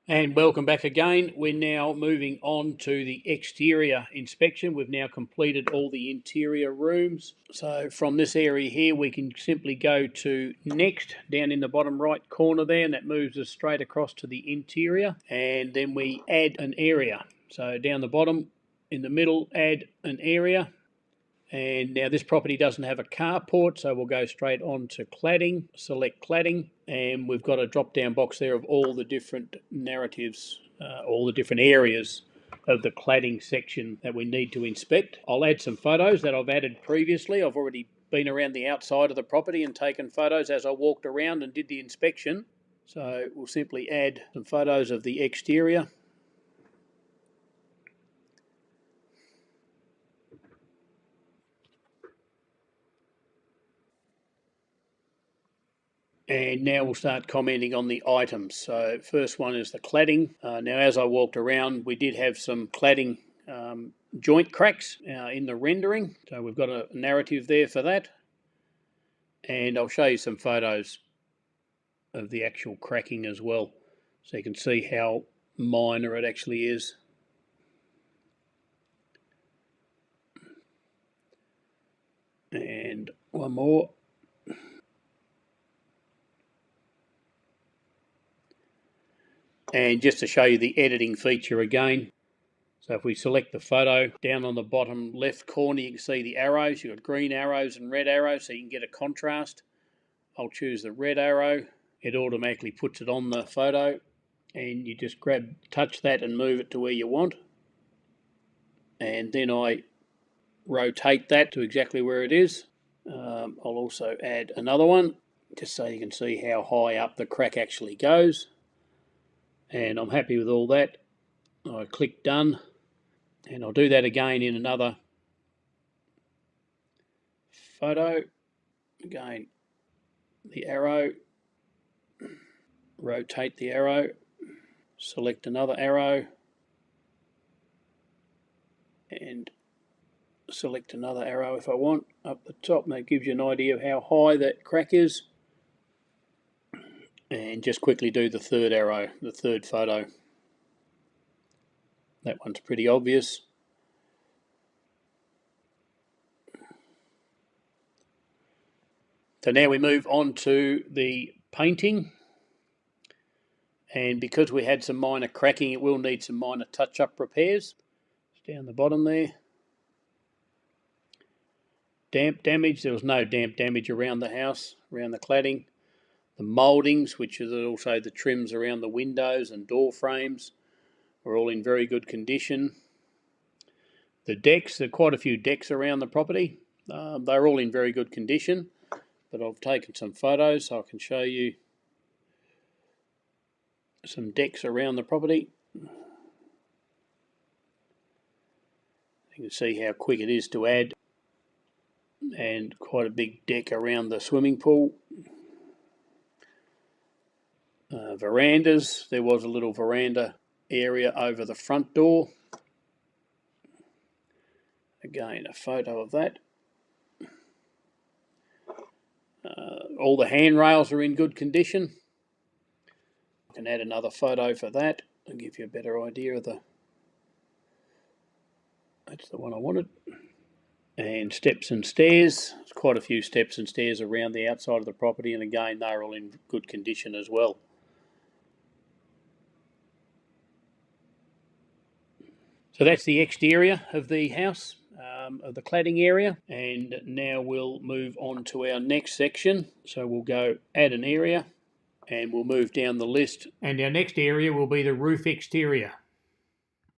And welcome back again. We're now moving on to the exterior inspection. We've now completed all the interior rooms. So from this area here, we can simply go to next down in the bottom right corner there, and that moves us straight across to the interior. And then we add an area. So down the bottom in the middle, add an area. And now this property doesn't have a carport, so we'll go straight on to cladding, select cladding, and we've got a drop-down box there of all the different narratives, all the different areas of the cladding section that we need to inspect. I'll add some photos that I've added previously. I've already been around the outside of the property and taken photos as I walked around and did the inspection. So we'll simply add some photos of the exterior. And now we'll start commenting on the items. So first one is the cladding. Now as I walked around, we did have some cladding joint cracks in the rendering. So we've got a narrative there for that. And I'll show you some photos of the actual cracking as well, so you can see how minor it actually is. And one more. And just to show you the editing feature again, so if we select the photo, down on the bottom left corner you can see the arrows. You've got green arrows and red arrows, so you can get a contrast. I'll choose the red arrow. It automatically puts it on the photo, and you just touch that and move it to where you want. And then I rotate that to exactly where it is. I'll also add another one, just so you can see how high up the crack actually goes. And I'm happy with all that. I click done, and I'll do that again in another photo. Again, the arrow, rotate the arrow, select another arrow, and select another arrow if I want up the top, and that gives you an idea of how high that crack is. And just quickly do the third arrow, the third photo. That one's pretty obvious. So now we move on to the painting. And because we had some minor cracking, it will need some minor touch-up repairs. It's down the bottom there. Damp damage, there was no damp damage around the house, around the cladding. The mouldings, which is also the trims around the windows and door frames, are all in very good condition. The decks, there are quite a few decks around the property. They're all in very good condition, but I've taken some photos so I can show you some decks around the property. You can see how quick it is to add, and quite a big deck around the swimming pool. Verandas, there was a little veranda area over the front door. Again, a photo of that. All the handrails are in good condition. I can add another photo for that and give you a better idea of that's the one I wanted. And steps and stairs. There's quite a few steps and stairs around the outside of the property, and again, they're all in good condition as well. So that's the exterior of the house, of the cladding area, and now we'll move on to our next section. So we'll go add an area, and we'll move down the list, and our next area will be the roof exterior.